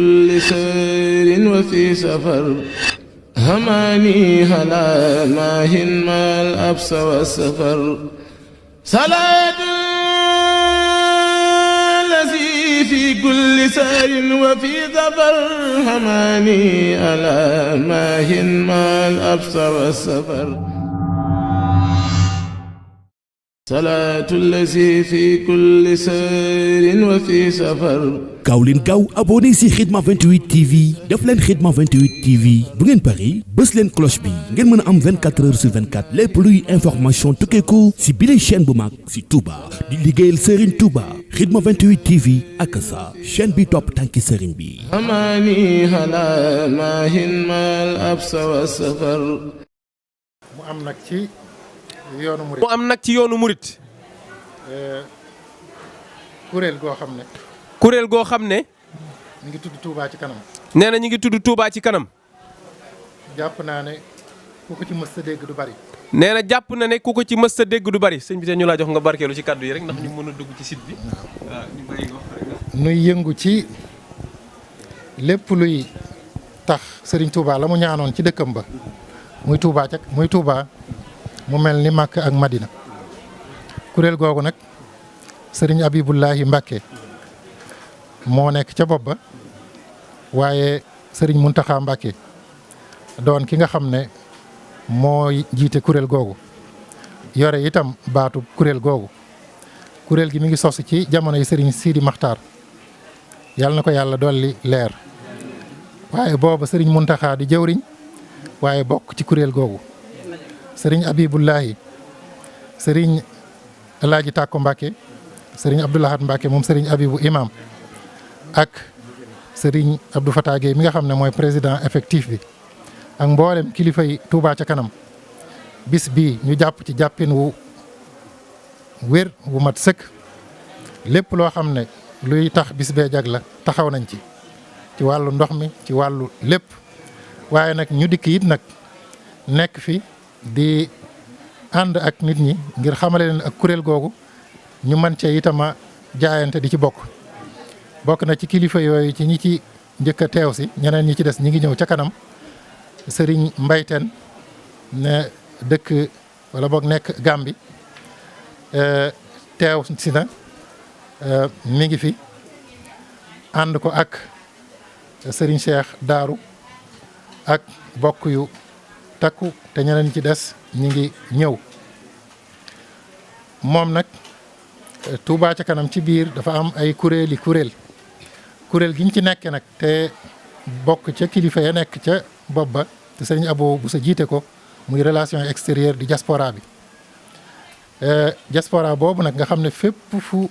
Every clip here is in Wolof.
كل سير وفي سفر هماني هلا ماهن ما الأبس والسفر صلاة الذي في كل سير وفي سفر هماني هلا ماهن ما الأبس والسفر صلاة الذي في كل سير وفي سفر gaaw leen gaaw abonné si Khidma 28 TV def leen Khidma 28 TV bu ngeen pari bës leen cloche bi ngeen mën a am 24 heures sur 24 lépp luy information tukkeeku si bile chaîne bu mag si Touba di liggéeyal Serigne Touba Khidma 28 TV ak sa chaîne bi topp tànki Serigne bi. hamani hala mahin mal absa wa safar. mu am nag ci yoonu murit. kuréel goo xam ne. kuréel goo xam ne. ñu ngi tudd Touba ci kanam. nee na ñu ngi tudd Touba ci kanam. jàpp naa ne ku ko ci mës a dégg du bari. nee na jàpp na ne ku ko ci mës a dégg du bari sëñ bi te ñu laa jox nga barkeelu ci kàddu yi rek ndax ñu mën a dugg ci site bi. waaw ñu bàyyi nga wax rek. nuy yëngu ci lépp luy tax Serigne Touba la mu ñaanoon ci dëkkam ba muy Touba mu mel ni Makka ak Madina. kuréel googu nag Serigne Abibullahi Mbacke moo nekk ca bopp ba waaye Serigne Mountakha Mbacke doon ki nga xam ne moo jiite kuréel googu yore itam baatu kuréel googu kuréel gi mi ngi sos ci jamono yi Serigne Sidi Makhtar yàlla na ko yàlla dolli leer waaye booba Serigne Mountakha di jëwriñ waaye bokk ci kuréel googu Serigne Abibullahi Serigne El Hadj Tako Mbacke Serigne Abdoulahat Mbacke moom Serigne Abibu imam ak Serigne Abdou Fatah Gueye mi nga xam ne mooy président effectif bi ak mboolem kilifa yi Touba ca kanam bis bii ñu jàpp ci jàppin wu wér wu mat sëkk lépp loo xam ne luy tax bis bee jag la taxaw nañ ci wàllu ndox mi ci wàllu lépp waaye nag ñu dikk it nag nekk fi di ànd ak nit ñi ngir xamale leen ak kuréel googu ñu mën cee itama jaayante di ci bokk na ci kilifa yooyu ci ñi ci njëkk a teew si ñeneen ñi ci des ñi ngi ñëw ca kanam Serigne Mbayteen ne dëkk wala boog nekk Gàmbi teew si na mi ngi fi ànd ko ak Serigne Cheikh Daaru ak bokk yu takku te ñeneen ñi ci des ñi ngi ñëw moom nag Touba ca kanam ci biir dafa am ay kuréel gi ñu ci nekkee nag te bokk ca kilifa ya nekk ca bopp ba te sëriñ Abo bu sa jiite ko muy relation extérieure di diaspora bi diaspora boobu nag nga xam ne fépp fu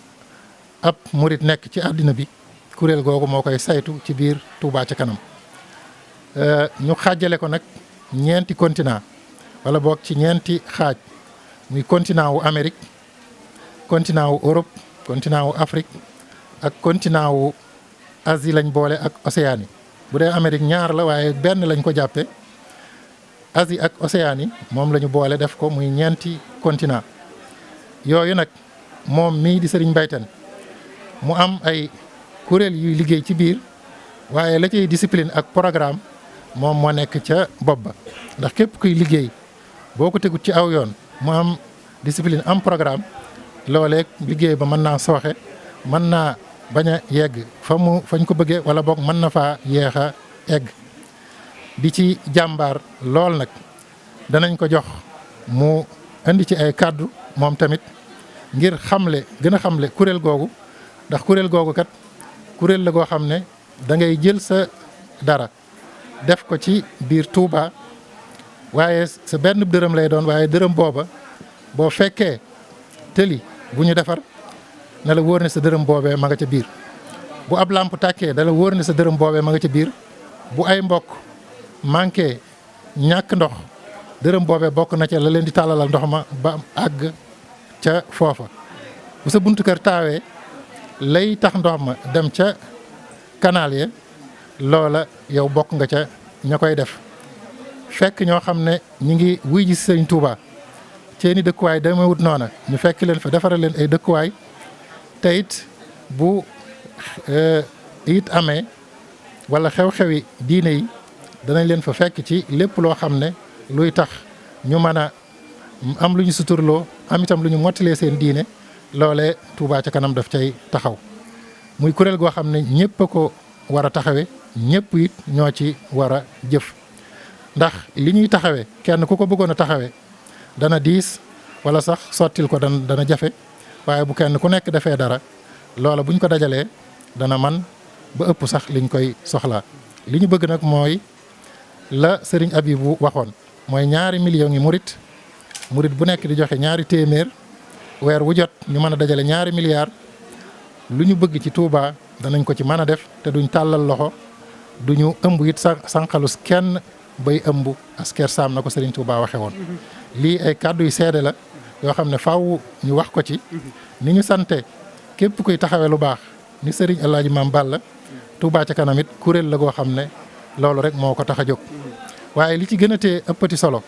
ab murit nekk ci àddina bi kuréel googu moo koy saytu ci biir Touba ca kanam ñu xaajale ko nag ñeenti continent wala boog ci ñeenti xaaj muy continent wu Amérique continent wu Europe continent wu Afrique ak continent wu Asie lañ boole ak Océanie bu dee Amérique ñaar la waaye benn lañ ko jàppe Asie ak Océanie moom la ñu boole def ko muy ñeenti continent yooyu nag moom mii di Serigne Mbayteen mu am ay kuréel yuy liggéey ci biir waaye la cay discipline ak programme moom moo nekk ca bopp ba ndax képp kuy liggéey boo ko tegut ci aw yoon mu am discipline am programme loolee liggéey ba mën naa sooxe mën naa bañ a yegg fañ ko bëggee wala boog mën na faa yeex a egg di ci jàmbaar lool nag danañ ko jox mu indi ci ay kàddu moom tamit ngir gën a xamle kuréel googu ndax kuréel googu kat kuréel la goo xam ne da ngay jël sa dara def ko ci biir Touba waaye sa benn dërëm lay doon waaye dërëm booba boo fekkee tëli bu ñu defar na la wóor ne sa dërëm boobee ma nga ca biir bu ab lamp tàkkee da la wóor ne sa dërëm boobee ma nga ca biir bu ay mbokk manqué ñàkk ndox dërëm boobee bokk na ca la leen di tàllalal ndox ma ba àgg ca foofa bu sa buntu kër taawee lay tax ndox ma dem ca canal ya loola yow bokk nga ca ña koy def fekk ñoo xam ne ñi ngi wuy ji Sëriñ Touba seeni dëkkuwaay demewut noona ñu fekk leen fa defaral leen ay dëkkuwaay te it bu it amee wala xew-xewi diine yi danañ leen fa fekk ci lépp loo xam ne luy tax ñu mën a am lu ñu suturloo am itam lu ñu mottalee seen diine loolee Touba ca kanam daf cay taxaw muy kuréel goo xam ne ñëpp a ko war a taxawe ñëpp it ñoo ci war a jëf ndax li ñuy taxawe kenn ku ko bëggoon a taxawe dana diis wala sax sottil ko dana jafe waaye bu kenn ku nekk defee dara loola buñ ko dajalee dana man ba ëpp sax liñ koy soxlaa li ñu bëgg nag mooy la sëriñ Abibu waxoon mooy 2 millions yi murit bu nekk di joxe 2 téeméer weer wu jot ñu mën a dajale 2 milliards lu ñu bëgg ci Touba danañ ko ci mën a def te duñ tàllal loxo duñu ëmb it sànqalus kenn bay ëmb asker saam na ko sëriñ Touba waxe woon lii ay kàddu yu seede la yoo xam ne faaw ñu wax ko ci ni ñu sante képp kuy taxawee lu baax ni sëriñ Alaaji Maam Balla Touba ca kanam it kuréel la goo xam ne loolu rek moo ko tax a jóg waaye li ci gën a tee ëppati solo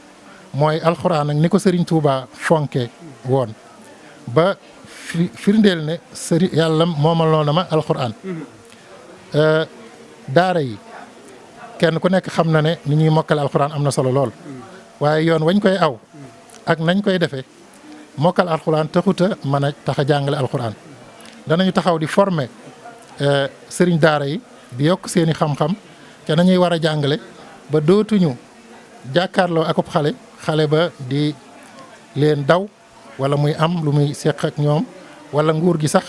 mooy alxuraan ak ni ko sëriñ Touba fonke woon ba firndeel ne sëriñ yàlla moomal na ma alxuraan daara yi kenn ku nekk xam na ne ni ñuy mokkale alxuraan am na solo lool waaye yoon wañ koy aw ak nañ koy defee mokkal alxuraan taxuta mën a tax a jàngale alxuraan danañu taxaw di former sëriñ daara yi di yokk seeni xam-xam te nañuy war a jàngale ba dootuñu jàkkaarloo akub xale ba di leen daw wala muy am lu muy seq ak ñoom wala nguur gi sax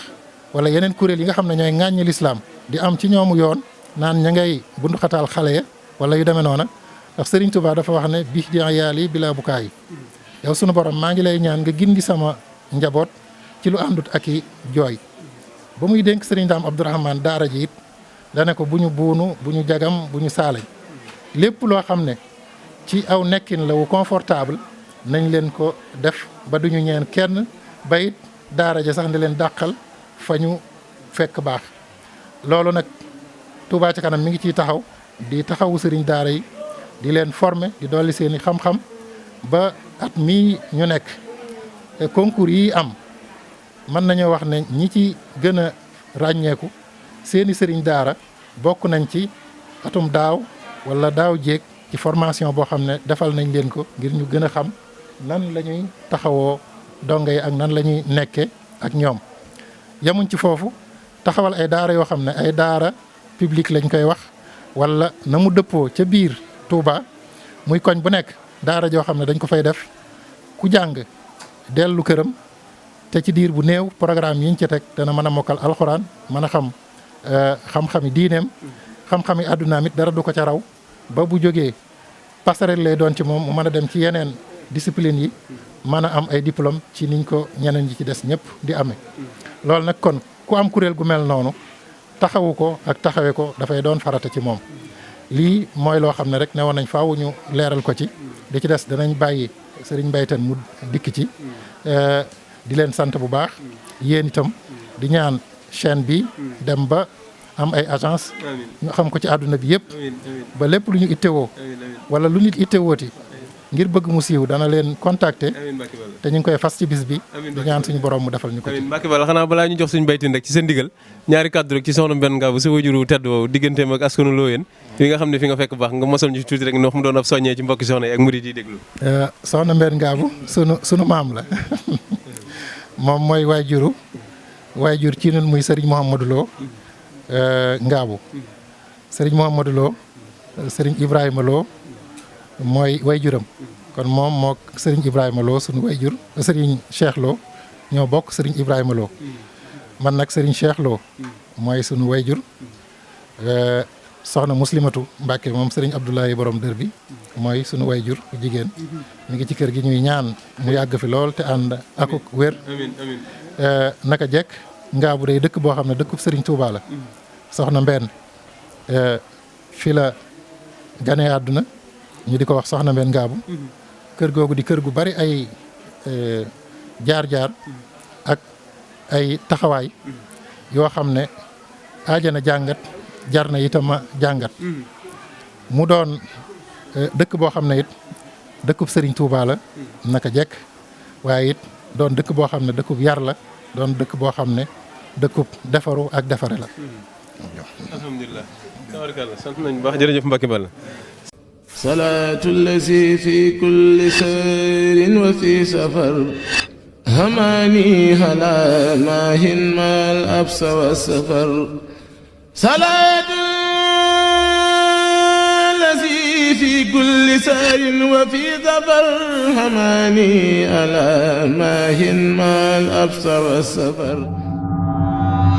wala yeneen kuréel yi nga xam ne ñooy ŋàññi lislaam di am ci ñoomu yoon naan ña ngay bunduxataal xale ya wala yu demee noona ndax Serigne Touba dafa wax ne bi di yaali bilaa bukaa yi yow sunu borom maa ngi lay ñaan nga gindi sama njaboot ci lu àndut ak i jooy ba muy dénk Serigne Daam Abdourahmane daara ji it dane ko bu ñu buunu bu ñu jagam bu ñu saalañ lépp loo xam ne ci aw nekkin la wu confortable nañ leen ko def ba duñu ñeen kenn bayit daara ja sax ne leen dàqal fa ñu fekk baax loolu nag Touba ca kanam mi ngi ciy taxaw di taxawu sëriñ daara yi di leen former di dolli seeni xam-xam ba at mii ñu nekk concours yi am mën nañoo wax ne ñi ci gën a ràññeeku seeni sëriñ daara bokk nañ ci atum daaw wala daaw jéeg ci formation boo xam ne defal nañ leen ko ngir ñu gën a xam nan la ñuy taxawoo dongo yi ak nan la ñuy nekke ak ñoom yemuñ ci foofu taxawal ay daara yoo xam ne ay daara publique lañ koy wax wala na mu dëppoo ca biir Touba muy koñ bu nekk daara joo xam ne dañ ko fay def ku jàng dellu këram te ci diir bu néew programme yiñ ci teg dana mën a mokkal alxuraan mën a xam xam-xami diineem xam-xami àddunaam it dara du ko ca raw ba bu jógee passerelle lay doon ci moom mu mën a dem ci yeneen discipline yi mën a am ay diplôme ci niñ ko ñeneen yi ci des ñëpp di amee loolu nag kon ku am kuréel gu mel noonu taxawu ko ak taxawe ko dafay doon farata ci moom lii mooy loo xam ne rek ne woon nañ faaw ñu leeral ko ci di ci des danañ bàyyi sëriñ Mbayteen mu dikk ci di leen sant bu baax yéen itam di ñaan chaîne bi dem ba am ay agence ñu xam ko ci àdduna bi yëpp ba lépp lu ñu ittewoo wala lu nit ittewooti ngir bëgg mu siiw dana leen contacter te ñu ngi koy fas ci bis bi di ñaan suñu borom mu defal ñu ko ci. Mbacke Balla xanaa balaa ñu jox suñu baytin rek ci seen ndigal ñaari kàddu rek ci soxna Mbène Ngabou sa wajuru tedd woowu digganteem ak askanu Looyeen fi nga xam ne fi nga fekk baax nga mosal ñu tuuti rek ndox mu doon ab soññee ci mbokki soxna yi ak murid yi déglu. soxna Mbène Ngabou sunu maam la moom mooy waajur ci ñun muy Serigne Mouhamadou Lo Ngabou Serigne Mouhamadou Lo Serigne Ibrahima Lo mooy wayjuram kon moom moo Serigne Ibrahima Lo sunu wayjur Serigne Cheikh Lo ñoo bokk Serigne Ibrahima Lo man nag Serigne Cheikh Lo mooy sunu wayjur soxna Muslimatu Mbacke moom Serigne Abdoulaye borom dër bi mooy sunu wayjur bu jigéen mi ngi ci kër gi ñuy ñaan mu yàgg fi lool te ànd akuk wér naka jekk Ngabou day dëkk boo xam ne dëkkub Serigne Touba la soxna Mbène fi la gane àdduna ñu di ko wax soxna Mbène Ngabou kër googu di kër gu bari ay jaar-jaar ak ay taxawaay yoo xam ne aajana jàngat jar na itam a jàngat mu doon dëkk boo xam ne it dëkkub Serigne Touba la naka jekk waaye it doon dëkk boo xam ne dëkkub yar la doon dëkk boo xam ne dëkkub defaru ak defare la. alhamdulilah tabaarkalla sant nañ bu baax jërëjëf Mbacke Balla. salaatu lazi fi kulli sayrin wa fi safar hamaani ala maahin maal absa wa safar salaatu lazi fi kulli sayrin wa fi safar hamaani ala maahin maal absa wa safar